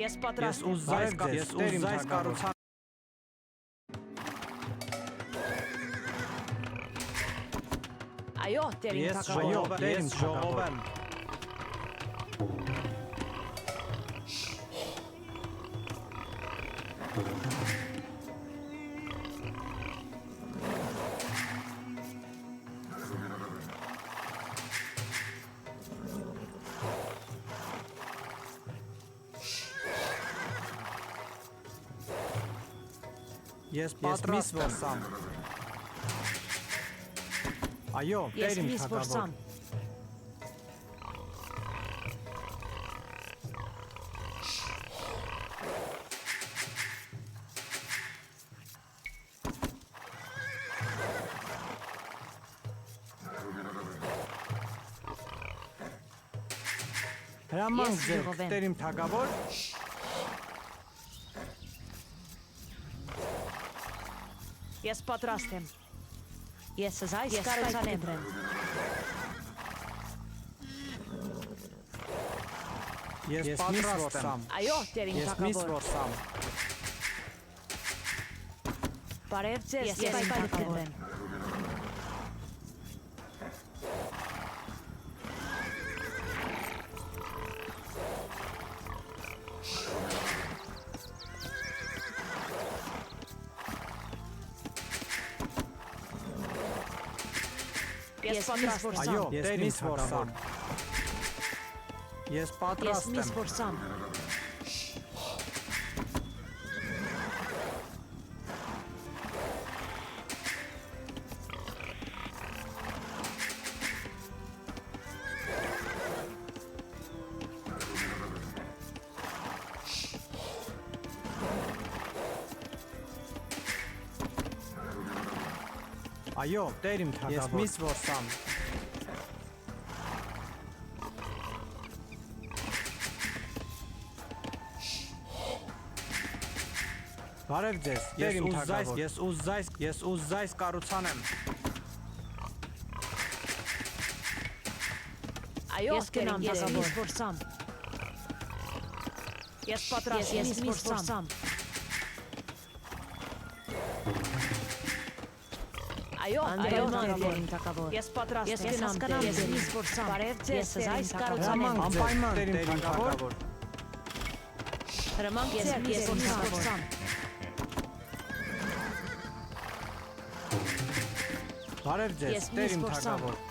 Ես պատրաստ եմ։ Ես ուզայս կառուցան։ Այո, տերին թագավոր։ Ես ժողով եմ։ Ես պատրաստ եմ։ Այո, տերին թագավոր։ Հրամանք ձեր, տերին թագավոր։ Ես պատրաստ եմ։ Ես զայս կառուցանեմ։ Ես պատրաստ եմ։ Այո, տերին Ես միս թագավոր։ որսամ։ Բարև ձեզ, ես թագավոր եմ։ Ես պատրաստ եմ։ Այո, տերին թագավոր։ Ես Ես պատրաստ միս եմ։ որսամ։ Այո, տերին թագավոր։ Ես միս որսամ։ Բարև ձեզ, տերին թագավոր։ Ես ուզայս կառուցանեմ։ Այո, Ես կենամ ես թագավոր։ միս որսամ։ Ես պատրաստ եմ, ես միս որսամ։ Այո, այո, տերին թագավոր։ Ես պատրաստ Ես եմ, կենամ հասկանամ, ես տերին։ միս որսամ։ Բարև ձեզ, Ես զայս տերին կառուցանեմ։ թագավոր։ Անպայման տերին թագավոր։ Հրամանք Ես ձեր, միս ես միս որսամ։ որսամ։ Բարև ձեզ, Ես միս տերին որսամ։ թագավոր։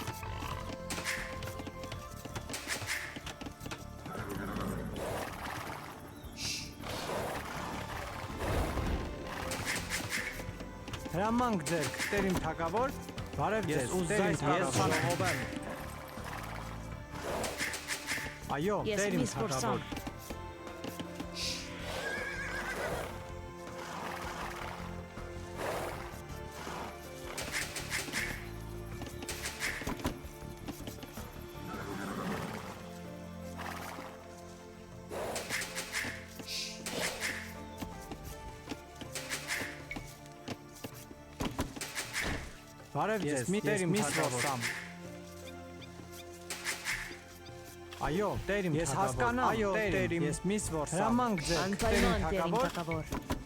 Հրամանք ձեր, տերին թագավոր։ Բարև ձեզ, ուզայս ժողով եմ։ Այո, Ես տերին միս որսամ։ թագավոր։ Բարև ձեզ, տերին թագավոր։ Այո, տերին թագավոր։ Ես հասկանամ, այո, տերին։ Ես միս որսամ։ Հրամանք ձեր, Անպայման տերին տերին թագավոր։ թագավոր։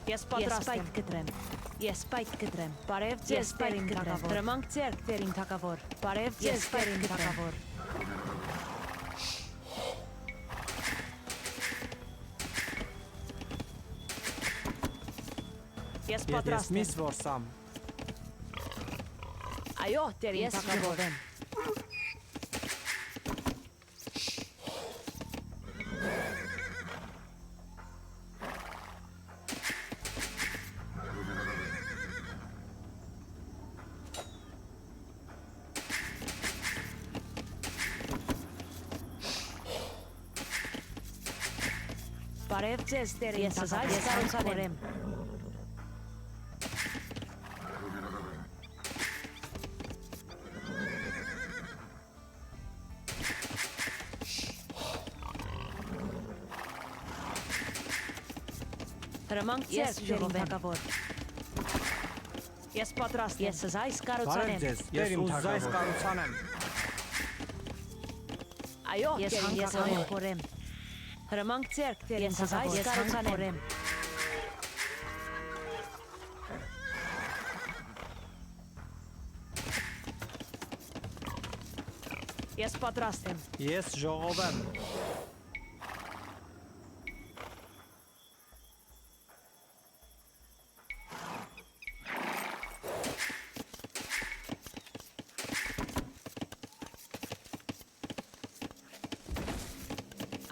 Ես Ես պատրաստ եմ։ պայթ կտրեմ։ Ես պայթ կտրեմ։ Բարև ձեզ, Ես պայթ տերին կտրեմ։ թագավոր։ Հրամանք ձեր, Տերին թագավոր։ բարև Ես ձեզ, պայթ տերին կտրեմ։ թագավոր։ Ես Ես պատրաստ միս եմ։ որսամ։ Այո, տերին Ես թագավոր։ ժողով եմ։ Բարև ձեզ, տերին Ես թագավոր։ զայս կառուցանեմ։ Հրամանք Ես ձեռք դերին ժողովեմ։ թակավոր։ Ես պատրաստ եմ։ Ես զայս Բարև կառուցանեմ։ ձեզ, Տեր իմ թագավոր։ կառուցանեմ։ Այո, Ես դերին հանգես թագավոր։ հորեմ։ Հրամանք ձեռք դերին Ես զայս թագավոր։ կառուցանեմ։ Ես պատրաստ եմ։ Ես ժողովեմ։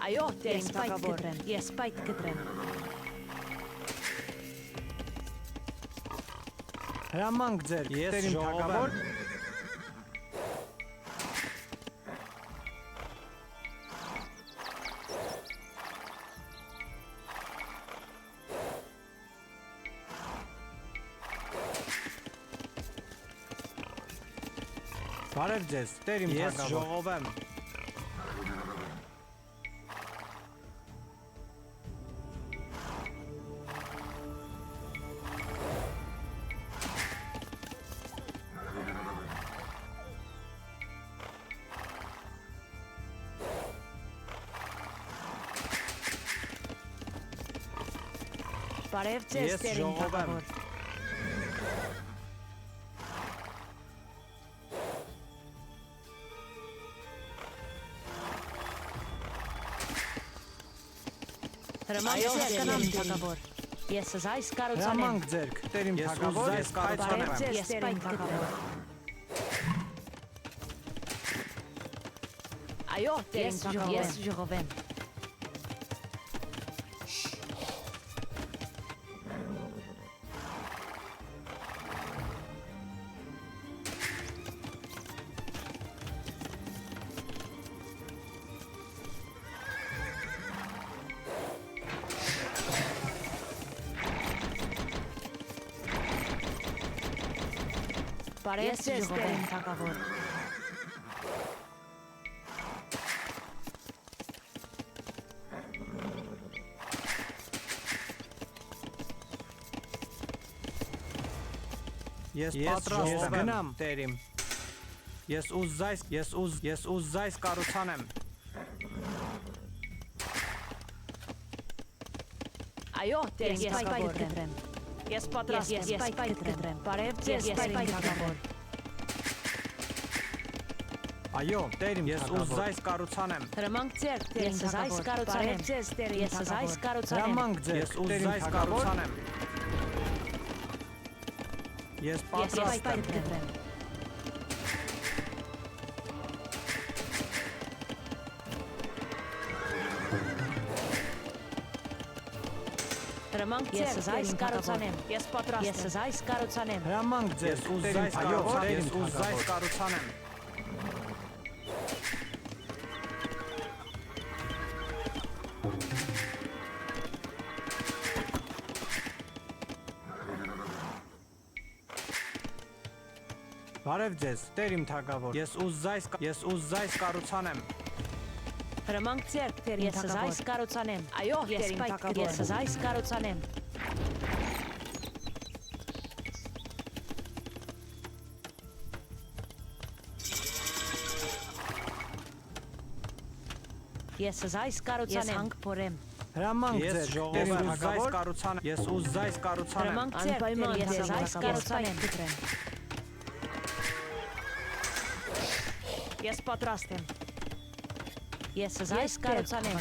Այո, Ես դերին պայթ թագավոր։ կտրեմ։ Ես պայթ կտրեմ։ Հրամանք ձեր, Ես Տեր իմ ժողովեմ։ թագավոր։ Բարև ձեզ, Տեր իմ Ես թագավոր։ ժողովեմ։ Բարև ձեզ, Ես դերին ժողովեմ։ թագավոր։ Հրամանք Այո, ձեռք դերին դերին թագավոր։ թակավոր։ Ես զայս կառուցանեմ։ Հրամանք ձեր, Տեր իմ Ես թագավոր։ ուզում եմ կառուցանեմ։ Բարև ձեզ, Ես դերին պայթ կտրեմ։ թագավոր։ Այո, դերին Ես թագավոր։ ժողովեմ։ Բարև Ես ձեզ, ժողովեմ դերին թակավոր։ Ես Ես պատրաստ եմ։ գնամ, Տեր իմ։ Ես ուզ զայս կառուցանեմ։ Այո, դերին Ես պայթ թագավոր։ կտրեմ։ Ես պատրաստ Ես եմ։ պայթ կտրեմ։ Բարև ձեզ, Ես դերին պայթ թագավոր։ Այո, Տեր իմ Ես ուզ թագավոր։ զայս կառուցանեմ։ Հրամանք ձեռք դերին Ես զայս թագավոր։ կառուցանեմ։ Բարև ձեզ, դերին Ես զայս թագավոր։ կառուցանեմ։ Հրամանք ձեր, Ես ուզ Տեր իմ զայս թագավոր։ կառուցանեմ։ Ես Ես պատրաստ պայթ եմ։ կտրեմ։ Հրամանք Ես ձեռք զայս դերին կառուցանեմ։ թագավոր։ Ես պատրաստ Ես եմ։ զայս կառուցանեմ։ Հրամանք ձեր, Ես ուզ Տեր իմ զայս թագավոր։ կառուցանեմ։ Տեր Ես իմ ուզ զայս թագավոր։ կառուցանեմ։ Բարև ձեզ, Տեր իմ թագավոր։ Ես ուզ զայս կառուցանեմ։ Հրամանք ձեռք դերին Ես զայս թագավոր։ կառուցանեմ։ Այո, Ես դերին պայթ թագավոր։ Ես զայս կառուցանեմ։ Ես զայս Ես կառուցանեմ։ հանք փորեմ։ Հրամանք Ես ձեր, Տեր ժողովեմ իմ ուզ զայս թագավոր։ կառուցանեմ։ Ես ուզ զայս կառուցանեմ։ Հրամանք ձեռք Անպայման դերին ես թագավոր։ զայս կառուցանեմ։ կտրեմ։ Ես պատրաստ եմ։ Ես զայս կառուցանեմ։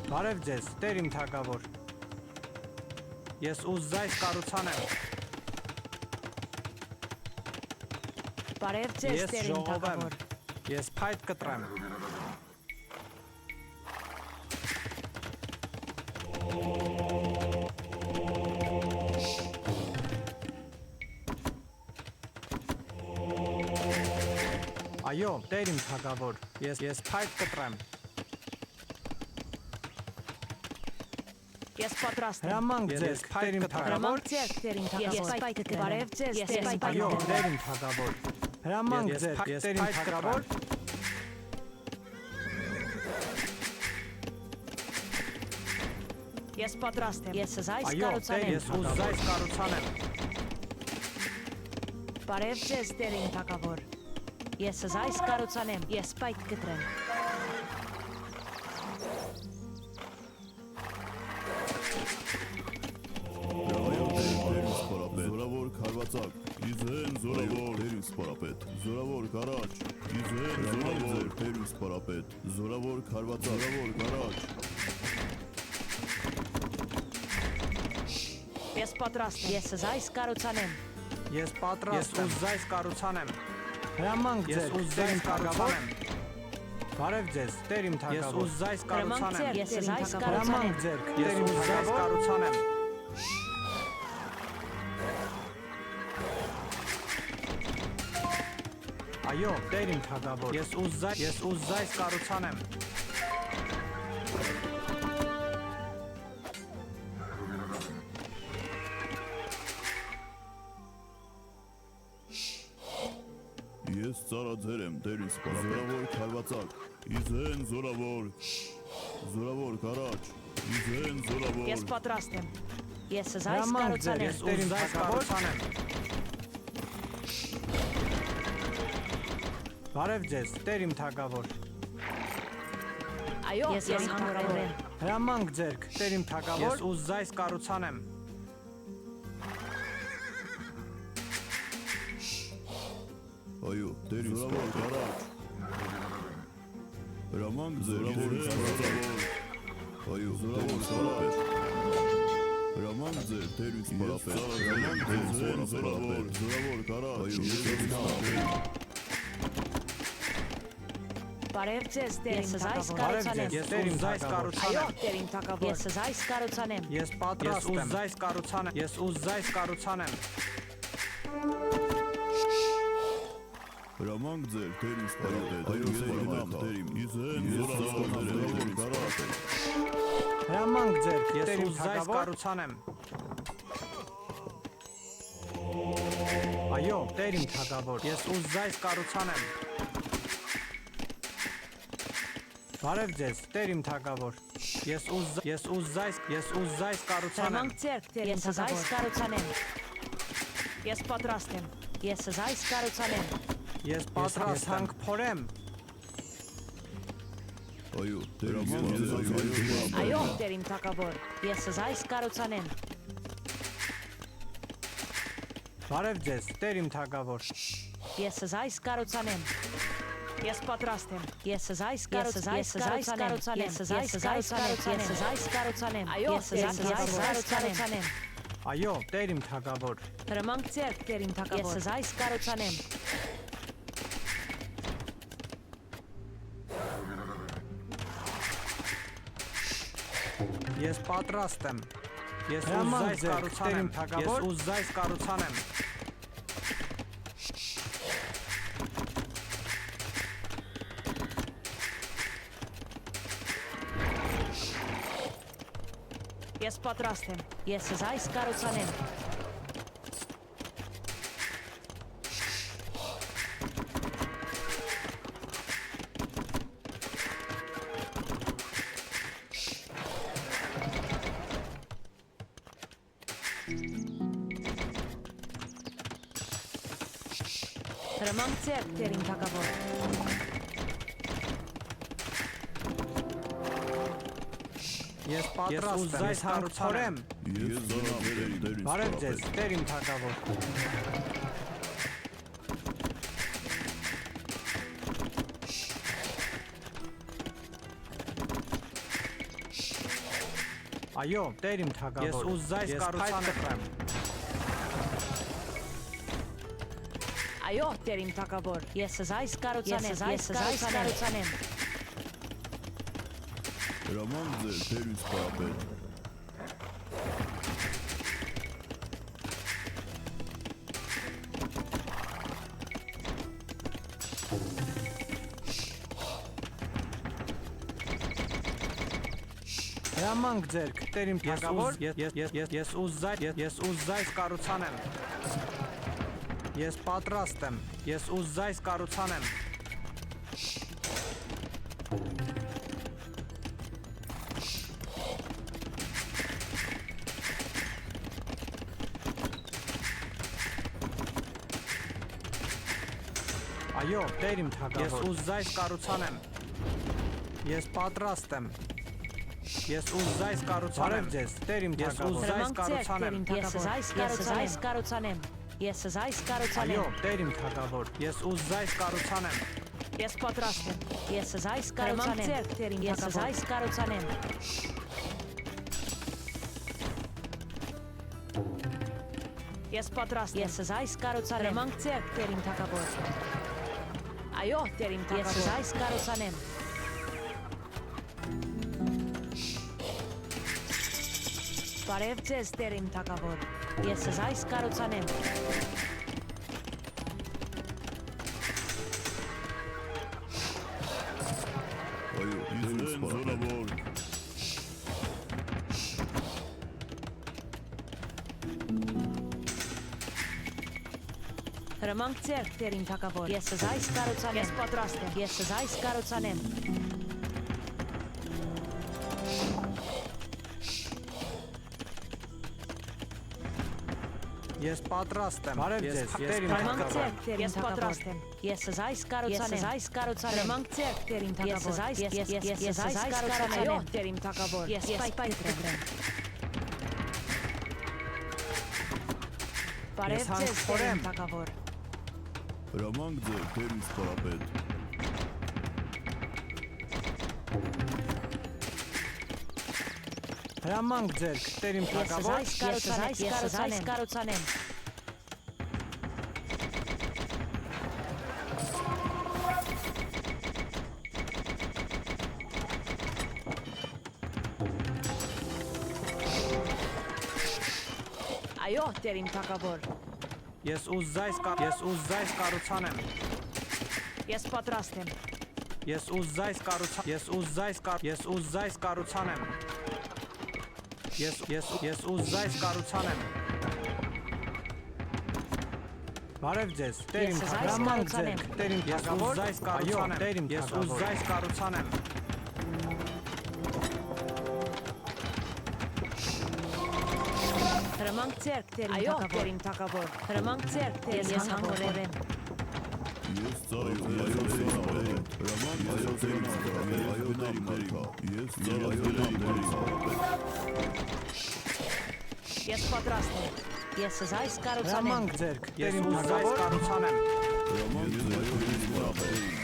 Բարև ձեզ, Տեր իմ թագավոր։ Ես ուզ զայս կառուցանեմ։ Բարև ձեզ, Ես դերին ժողովեմ։ թագավոր։ Ես փայտ կտրեմ։ Այո, Տեր իմ թագավոր։ Ես փայտ կտրեմ։ Ես պատրաստ եմ։ Հրամանք Ես ձեր, փայտ Տեր իմ կտրեմ։ թագավոր։ Հրամանք ձեռք դերին Ես թագավոր։ պայթ կտրեմ։ Բարև ձեզ, Ես դերին պայթ Այո, թագավոր։ Տեր իմ թագավոր։ Հրամանք Ես ձեր, փայտ Տեր իմ կտրեմ։ թագավոր։ Ես պատրաստ եմ։ Ես զայս Այո, Տեր, կառուցանեմ։ ես ուզայս կառուցանեմ։ Բարև ձեզ, Տեր իմ թագավոր։ Ես զայս կառուցանեմ։ Ես պայթ կտրեմ։ Զորավոր քարվածակ, իզեն զորավոր Տերին սպարապետ, զորավոր գարաջ, իզեն զորավոր Տերին սպարապետ, զորավոր քարվածակ, զորավոր գարաջ, Ես պատրաստ եմ։ Ես զայս կառուցանեմ։ Ես պատրաստ եմ։ Ես ուզայս կառուցանեմ։ Հրամանք Ես ձեր ուզայս Տերին թագավոր։ կառուցանեմ։ Բարև ձեզ, Տեր իմ Ես թագավոր։ ուզայս Հրամանք կառուցանեմ։ ձեր Ես Տեր իմ զայս թագավոր։ Հրամանք ձեր Ես Տեր իմ ուզայս թագավոր։ կառուցանեմ։ Այո, Տեր իմ թագավոր։ Ես ուզայս կառուցանեմ։ ես ծառաձեր եմ Տերին սպարապետ, զորավոր քարվածակ, իզեն զորավոր, զորավոր գարաջ, իզեն զորավոր, Ես պատրաստ եմ։ Ես զայս Հրամանք ձեր կառուցանեմ։ ես Տեր իմ Ուզայս թագավոր։ կառուցանեմ։ Բարև ձեզ, Տեր իմ թագավոր։ Այո, Ես ես հանրավոր հանրավոր եմ։ եմ։ Հրամանք ձեր Տեր իմ Ես թագավոր։ ուզայս կառուցանեմ։ այո, Տերին զորավոր գարաջ, հրամանք ձեր զորավոր, այո, զորավոր սպարապետ, հրամանք ձեր Տերին սպարապետ, հրամանք ձեր զորավոր, զորավոր գարաջ, այո, Տերին սպարապետ, Բարև ձեզ Տեր Ես իմ զայս թագավոր։ Բարև կառուցանեմ։ ձեզ, Ես Տեր իմ ուզայս թագավոր։ Այո, կառուցանեմ։ Տեր իմ թագավոր։ Ես զայս կառուցանեմ։ Ես պատրաստ եմ։ Ես ուզայս կառուցանեմ։ Ես ուզայս կառուցանեմ։ հրամանք ձեր Տերին սպարապետ, այո, սպարապետ, Տերին, իզեն զորավոր գարաջ, Հրամանք ձեր Ես Տեր իմ ուզայս թագավոր։ կառուցանեմ։ Այո, Տեր իմ թագավոր։ Ես ուզայս կառուցանեմ։ Բարև ձեզ, Տեր իմ թագավոր։ Ես ուզայս կառուցանեմ։ Հրամանք ձեր Տեր իմ Ես զայս թագավոր։ կառուցանեմ։ Ես պատրաստ եմ։ Ես զայս կառուցանեմ։ Ես պատրաստ եմ։ Հանք փորեմ։ այո, Տերին Այո, Տեր իմ թագավոր։ Ես զայս կառուցանեմ։ Բարև ձեզ, Տեր իմ թագավոր։ Ես զայս կառուցանեմ։ Ես պատրաստ եմ։ Ես զայս կառուցանեմ։ Ես զայս կառուցանեմ։ Ես զայս կառուցանեմ։ Այո, Ես զայս կառուցանեմ։ Այո, Տեր իմ թագավոր։ Հրամանք ձեր Տեր իմ Ես թագավոր։ զայս կառուցանեմ։ Ես պատրաստ եմ։ Ես Հրամանք ուզայս ձեր, կառուցանեմ։ Տեր իմ թագավոր։ Ես ուզայս կառուցանեմ։ Ես պատրաստ եմ։ Ես զայս կառուցանեմ։ Հրամանք ձեր Տեր իմ թագավոր։ Ես պատրաստ եմ։ Ես հանք փորեմ։ ես զորավոր եմ Տերին Բարև ձեզ, սպարապետ, Տեր իմ թագավոր։ Այո, Տեր իմ թագավոր։ Ես ուզայս Ես փայտ կառուցանեմ։ կտրեմ։ Այո, Տեր իմ թագավոր։ Ես զայս կառուցանեմ։ Ես զայս կառուցանեմ։ հրամանք ձեր Տերին սպարապետ, Հրամանք ձեր Տեր իմ թագավոր։ Ես ուզայս կառուցանեմ։ Ես պատրաստ եմ։ Ես ուզայս կառուցանեմ։ Այո, Տեր իմ Ես թագավոր։ ուզ զայս կառուցանեմ։ Ես պատրաստ եմ։ Ես ուզ զայս կառուցանեմ։ Բարև ձեզ, Տեր իմ Ես թագավոր։ ուզ զայս կառուցանեմ։ Ես կարուցանեմ։ Ես զայս կարուցանեմ։ Այո, Տեր իմ թագավոր։ Ես ուզ զայս կառուցանեմ։ Ես պատրաստ եմ։ Ես զայս կարուցանեմ։ Ես զայս կարուցանեմ։ Ես պատրաստ եմ։ Ես զայս կարուցանեմ։ Հրամանք ձեռք, Տեր իմ թագավոր։ Այո, Տեր իմ Ես թագավոր։ զայս կարուցանեմ։ Բարև ձեզ, Տեր իմ թագավոր։ Ես զայս կարուցանեմ։ Այո, Տեր ինձ զորավոր։ Հրամանք ձեռք, Տեր իմ թագավոր։ Ես զայս կարուցանեմ։ Ես պատրաստ եմ։ Ես զայս կարուցանեմ։ Ես պատրաստ եմ։ Բարև Ես ձեզ, Տեր իմ Հրամանք թագավոր։ ձեռք, Տեր իմ Ես թագավոր։ պատրաստ եմ։ Ես զայս կարուցանեմ։ Ես զայս կարուցանեմ։ Հրամանք ձեռք, Տեր իմ Ես թագավոր։ զայս ես զայս Այո, կարուցանեմ։ Տեր իմ թագավոր։ Ես պայպայ կտրեմ։ Բարև Ես ձեզ, Տեր հանքորեմ։ իմ թագավոր։ Հրամանք ձեր, Տեր ինձ պարապետ։ Հրամանք ձերք, Տեր իմ Ես թագավոր։ զայս կարուցանեմ։ Այո, Տեր իմ թագավոր։ Ես ուզ զայս կառուցանեմ։ Ես պատրաստ եմ։ Ես ուզ զայս կառուցանեմ։ Ես ուզ զայս կառուցանեմ։ Բարև ձեզ, Տեր իմ Ես զայս հրամանք կարուցանեմ։ ձերք, Տեր իմ Ես ուզ թագավոր։ զայս Այո, կառուցանեմ։ Տեր իմ Ես ուզ թագավոր։ զայս կառուցանեմ։ Հրամանք ձեռք, Տեր իմ Այո, թագավոր։ Տեր Իմ թագավոր։ Հրամանք ձեռք, Տեր Ես իմ թագավոր։ հանքորեմ։ Ես ծառայում եմ այո, Տեր ինձ պարապետ։ Հրամանք այո, Տեր ինձ պարապետ։ Այո, Տեր իմ արքա։ Ես ծառայում եմ Տեր ինձ պարապետ։ Ես պատրաստ եմ։ Ես զայս կարուցանեմ։ Հրամանք ձերք, Տեր Ես իմ ուզ զայս թագավոր։ կառուցանեմ։ Հրամանք ձեր, այո, Տեր ինձ պարապետ։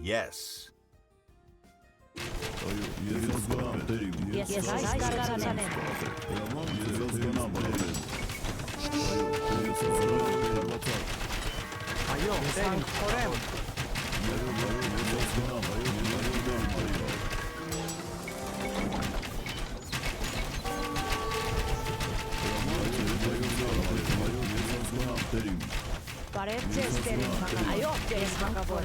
Yes. Այո, ես զգամ Տեր իմ։ Ես զայս կարուցանեմ։ Հրամանք ձեր, ես զգամ պարապետ։ Այո, ես զգամ պարապետ։ Այո, Տեր իմ խորեմ։ Բարև ձեզ, Տեր իմ թագավոր։ Այո, Տեր իմ թագավոր։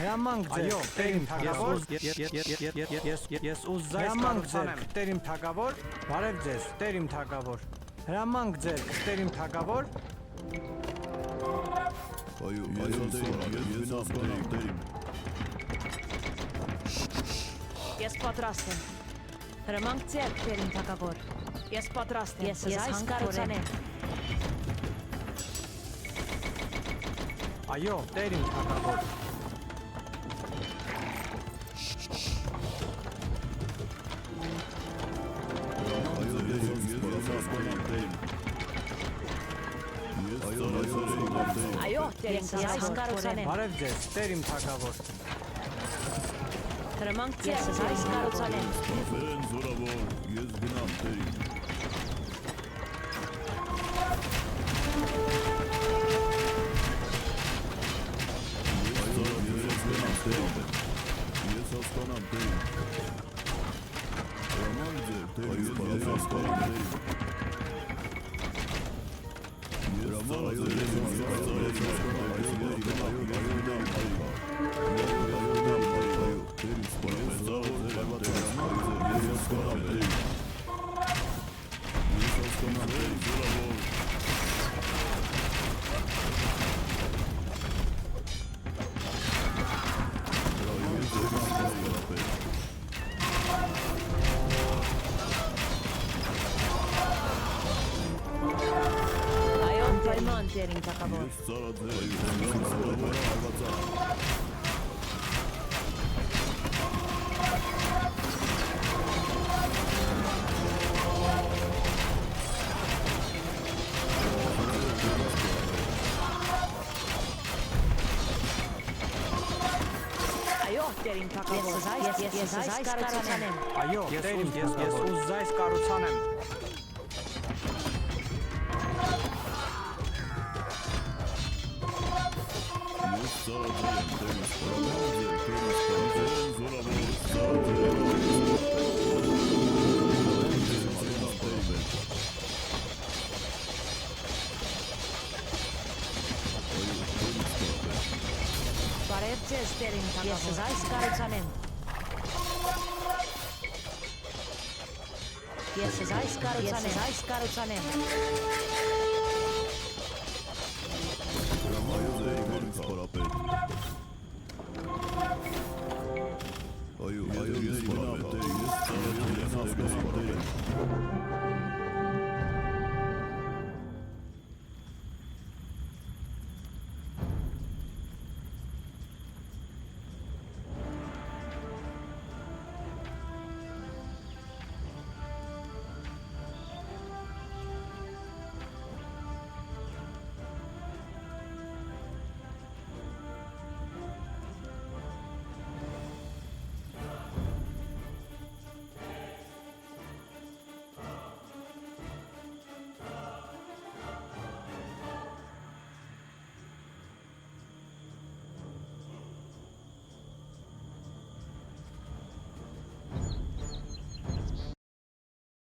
Հրամանք ձերք, Այո, Տեր իմ թագավոր։ Ես ուզ զայս Հրամանք կառուցանեմ։ ձերք, Տեր իմ թագավոր։ Բարև ձեզ, Տեր իմ թագավոր։ Հրամանք ձերք, Տեր իմ թագավոր։ Այո, ես զգամ Տեր իմ։ Ես պատրաստ եմ։ Հրամանք ձեռք, Տեր իմ թագավոր։ Ես պատրաստ եմ։ Ես զայս կարուցանեմ։ Այո, Տեր իմ թագավոր։ Այո, Տեր իմ Ես զայս թագավոր։ կարուցանեմ։ Բարև ձեզ, Տեր իմ թագավոր։ Հրամանք ձեռք, ես այս կառուցանեմ։ Սպասեն զորավոր, ես գնամ տերին։ Ես հասկանամ տերին։ Հրամանք ձեր, տերին սպասեն տերին։ Այո, պայման դերին թակավոր։ Այո, դերին թակավոր։ Ես այս կառուցանեմ։ Այո, տերին, ես ուզայս կառուցանեմ։ Բարև ձեզ, դերին թակավոր։ Ես այս կառուցանեմ։ Ես այս կառուցանեմ։ Այո, ես պարապետ, ես